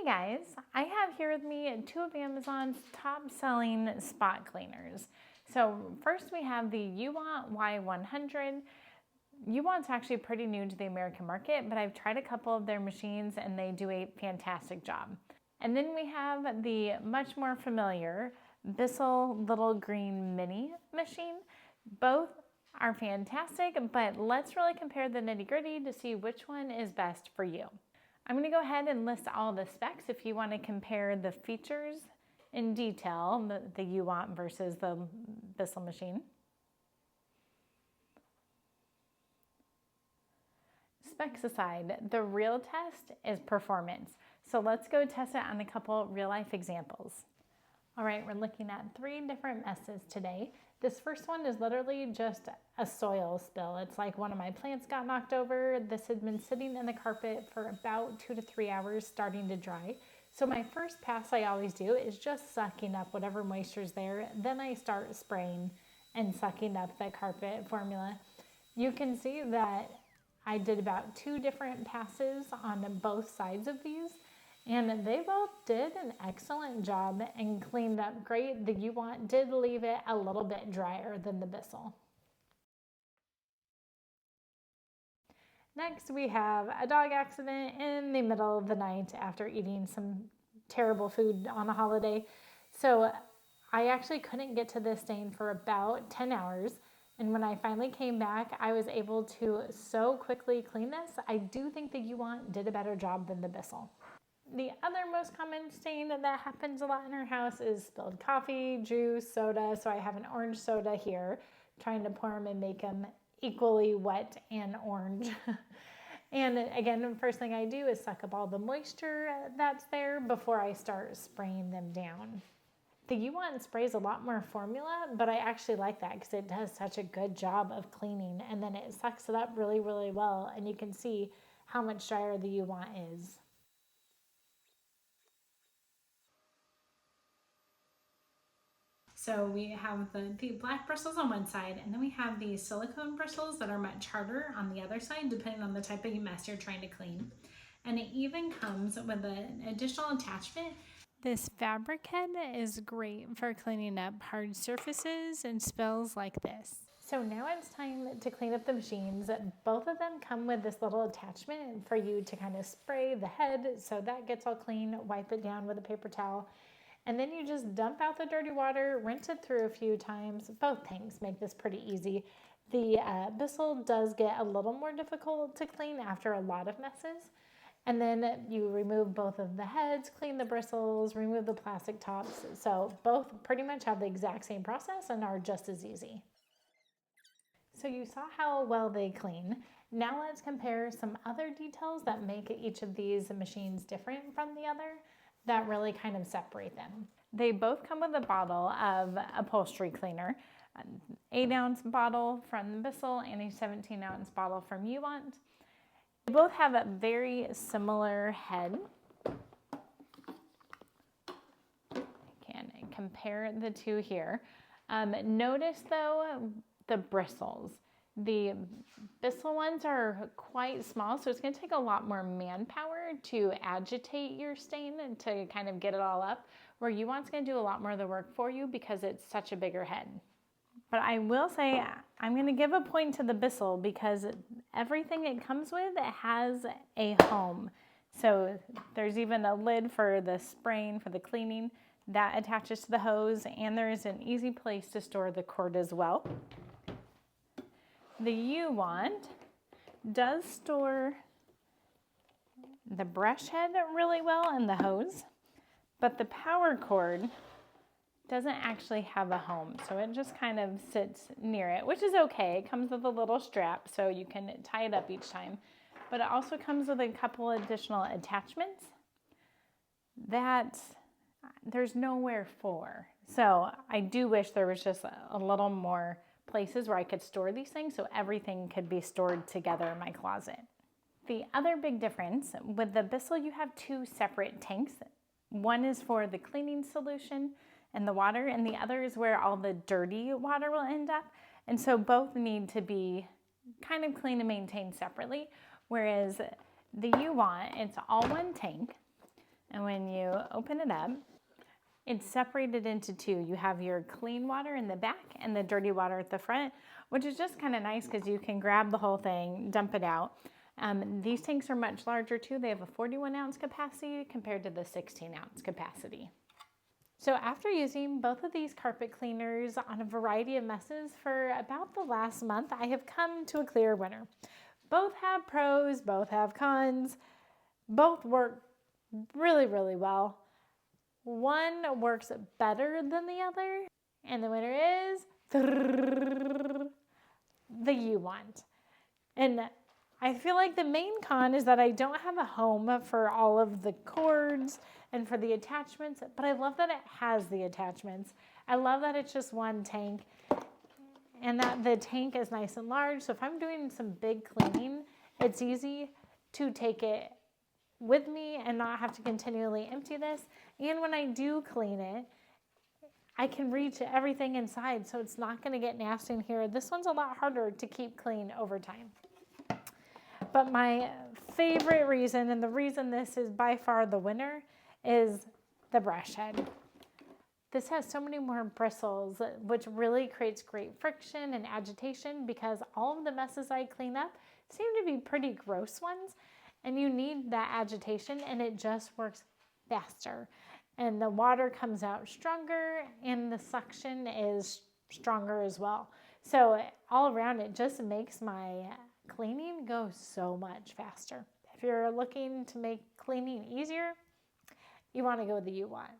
Hey guys, I have here with me two of Amazon's top selling spot cleaners. So first we have the UWANT Y100. UWANT's actually pretty new to the American market, but I've tried a couple of their machines and they do a fantastic job. And then we have the much more familiar Bissell Little Green Mini machine. Both are fantastic, but let's really compare the nitty-gritty to see which one is best for you. I'm going to go ahead and list all the specs if you want to compare the features in detail, the UWANT versus the Bissell machine. Specs aside, the real test is performance. So let's go test it on a couple real-life examples. All right, we're looking at 3 different messes today. This first one is literally just a soil spill. It's like one of my plants got knocked over. This had been sitting in the carpet for about 2 to 3 hours starting to dry. So my first pass I always do is just sucking up whatever moisture's there. Then I start spraying and sucking up the carpet formula. You can see that I did about 2 different passes on both sides of these. And they both did an excellent job and cleaned up great. The UWANT did leave it a little bit drier than the Bissell. Next, we have a dog accident in the middle of the night after eating some terrible food on a holiday. So I actually couldn't get to this stain for about 10 hours. And when I finally came back, I was able to so quickly clean this. I do think the UWANT did a better job than the Bissell. The other most common stain that happens a lot in our house is spilled coffee, juice, soda. So I have an orange soda here, trying to pour them and make them equally wet and orange. And again, the first thing I do is suck up all the moisture that's there before I start spraying them down. The UWANT sprays a lot more formula, but I actually like that because it does such a good job of cleaning, and then it sucks it up really, really well, and you can see how much drier the UWANT is. So we have the black bristles on one side, and then we have the silicone bristles that are much harder on the other side, depending on the type of mess you're trying to clean. And it even comes with an additional attachment. This fabric head is great for cleaning up hard surfaces and spills like this. So now it's time to clean up the machines. Both of them come with this little attachment for you to kind of spray the head so that gets all clean, wipe it down with a paper towel. And then you just dump out the dirty water, rinse it through a few times. Both things make this pretty easy. The Bissell does get a little more difficult to clean after a lot of messes. And then you remove both of the heads, clean the bristles, remove the plastic tops. So both pretty much have the exact same process and are just as easy. So you saw how well they clean. Now let's compare some other details that make each of these machines different from the other, that really kind of separate them. They both come with a bottle of upholstery cleaner, an 8-ounce bottle from the Bissell and a 17-ounce bottle from UWANT. They both have a very similar head. I can compare the two here. Notice though the bristles. The Bissell ones are quite small, so it's going to take a lot more manpower to agitate your stain and to kind of get it all up, where UWANT's going to do a lot more of the work for you because it's such a bigger head. But I will say I'm going to give a point to the Bissell because everything it comes with, it has a home. So there's even a lid for the spraying, for the cleaning, that attaches to the hose, and there is an easy place to store the cord as well. The UWANT does store the brush head really well and the hose, but the power cord doesn't actually have a home, so it just kind of sits near it, which is okay. It comes with a little strap so you can tie it up each time, but it also comes with a couple additional attachments that there's nowhere for. So I do wish there was just a little more places where I could store these things so everything could be stored together in my closet. The other big difference, with the Bissell you have 2 separate tanks. One is for the cleaning solution and the water, and the other is where all the dirty water will end up. And so both need to be kind of cleaned and maintained separately, whereas the UWANT, it's all one tank. And when you open it up, it's separated into two. You have your clean water in the back and the dirty water at the front, which is just kind of nice because you can grab the whole thing, dump it out. These tanks are much larger too. They have a 41-ounce capacity compared to the 16-ounce capacity. So after using both of these carpet cleaners on a variety of messes for about the last month, I have come to a clear winner. Both have pros, both have cons, both work really, really well. One works better than the other, and the winner is the UWANT. And I feel like the main con is that I don't have a home for all of the cords and for the attachments, but I love that it has the attachments. I love that it's just one tank and that the tank is nice and large. So if I'm doing some big cleaning, it's easy to take it with me and not have to continually empty this. And when I do clean it, I can reach everything inside, so it's not going to get nasty in here. This one's a lot harder to keep clean over time. But my favorite reason, and the reason this is by far the winner, is the brush head. This has so many more bristles, which really creates great friction and agitation because all of the messes I clean up seem to be pretty gross ones, and you need that agitation, and it just works faster. And the water comes out stronger, and the suction is stronger as well. So all around, it just makes my cleaning go so much faster. If you're looking to make cleaning easier, you want to go with the UWANT.